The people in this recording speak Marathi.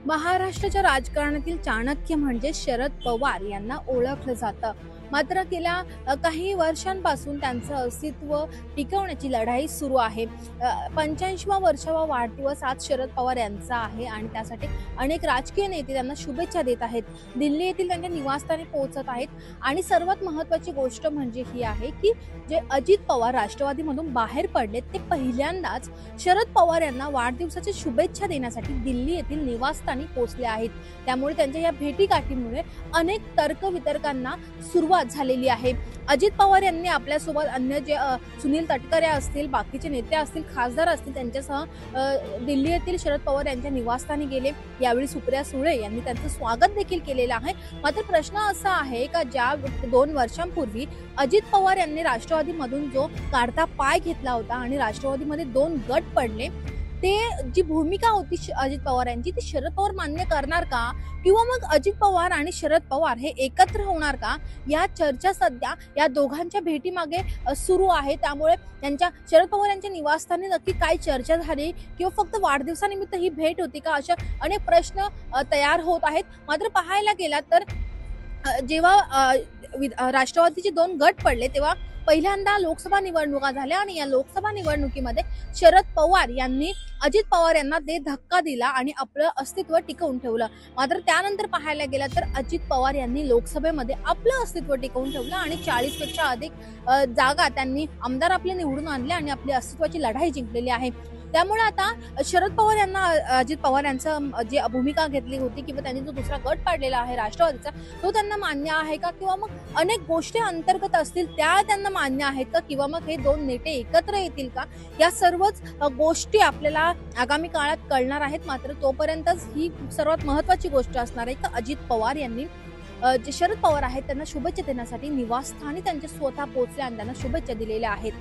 महाराष्ट्राच्या राजकारणातील चाणक्य म्हणजे शरद पवार यांना ओळखलं जातं. मात्र गेल्या काही वर्षांपासून त्यांचं अस्तित्व टिकवण्याची लढाई सुरू आहे. 85वा वर्षावा वाढदिवस आज शरद पवार यांचा आहे आणि त्यासाठी अनेक राजकीय नेते त्यांना शुभेच्छा देत आहेत. दिल्ली येथील त्यांच्या निवासस्थानी पोहोचत आहेत आणि सर्वात महत्त्वाची गोष्ट म्हणजे ही आहे की जे अजित पवार राष्ट्रवादीमधून बाहेर पडले ते पहिल्यांदाच शरद पवार यांना वाढदिवसाच्या शुभेच्छा देण्यासाठी दिल्ली येथील निवासस्थानी पोहोचले आहेत. त्यामुळे त्यांच्या या भेटीगाठीमुळे अनेक तर्कवितर्कांना सुरुवात झालेली आहे. अजित पवार यांनी आपल्यासोबत अन्य जे सुनील तटकरे असतील, बाकीचे नेते असतील, खासदार असतील त्यांच्यासह दिल्ली येथील शरद पवार यांच्या निवासस्थानी गेले. यावेळी सुप्रिया सुळे यांनी त्यांचं स्वागत देखील केलेलं आहे. मात्र प्रश्न असा आहे का ज्या 2 वर्षांपूर्वी अजित पवार यांनी राष्ट्रवादीमधून जो काढता पाय घेतला होता आणि राष्ट्रवादीमध्ये 2 गट पडले, ते जी भूमिका होती अजित पवार यांची ती शरद पवार मान्य करणार का, किंवा मग अजित पवार आणि शरद पवार हे एकत्र होणार का, या चर्चा सध्या या दोघांच्या भेटीमागे सुरू आहे. त्यामुळे त्यांच्या शरद पवार यांच्या निवासस्थानी नक्की काय चर्चा झाली किंवा फक्त वाढदिवसानिमित्त ही भेट होती का, अशा अनेक प्रश्न तयार होत आहेत. मात्र पाहायला गेला तर जेव्हा राष्ट्रवादीचे 2 गट पडले तेव्हा पहिल्यांदा लोकसभा निवडणुका झाल्या आणि या लोकसभा निवडणुकीमध्ये शरद पवार यांनी अजित पवार यांना ते धक्का दिला आणि आपलं अस्तित्व टिकवून ठेवलं. मात्र त्यानंतर पाहायला गेलं तर अजित पवार यांनी लोकसभेमध्ये आपलं अस्तित्व टिकवून ठेवलं आणि 40 पेक्षा अधिक जागा त्यांनी आमदार आपले निवडून आणले आणि आपली अस्तित्वाची लढाई जिंकलेली आहे. त्यामुळे आता शरद पवार यांना अजित पवार यांचं जे भूमिका घेतली होती किंवा त्यांनी जो दुसरा गट पाडलेला आहे राष्ट्रवादीचा, तो त्यांना मान्य आहे का, किंवा मग अनेक गोष्टी अंतर्गत असतील त्या त्यांना मान्य आहेत का, किंवा मग हे 2 नेते एकत्र येतील का, या सर्वच गोष्टी आपल्याला आगामी काळात कळणार आहेत. मात्र तोपर्यंतच ही सर्वात महत्त्वाची गोष्ट असणार आहे की अजित पवार यांनी जे शरद पवार आहेत त्यांना शुभेच्छा देण्यासाठी निवासस्थानी त्यांचे स्वतः पोहोचले आणि त्यांना शुभेच्छा दिलेल्या आहेत.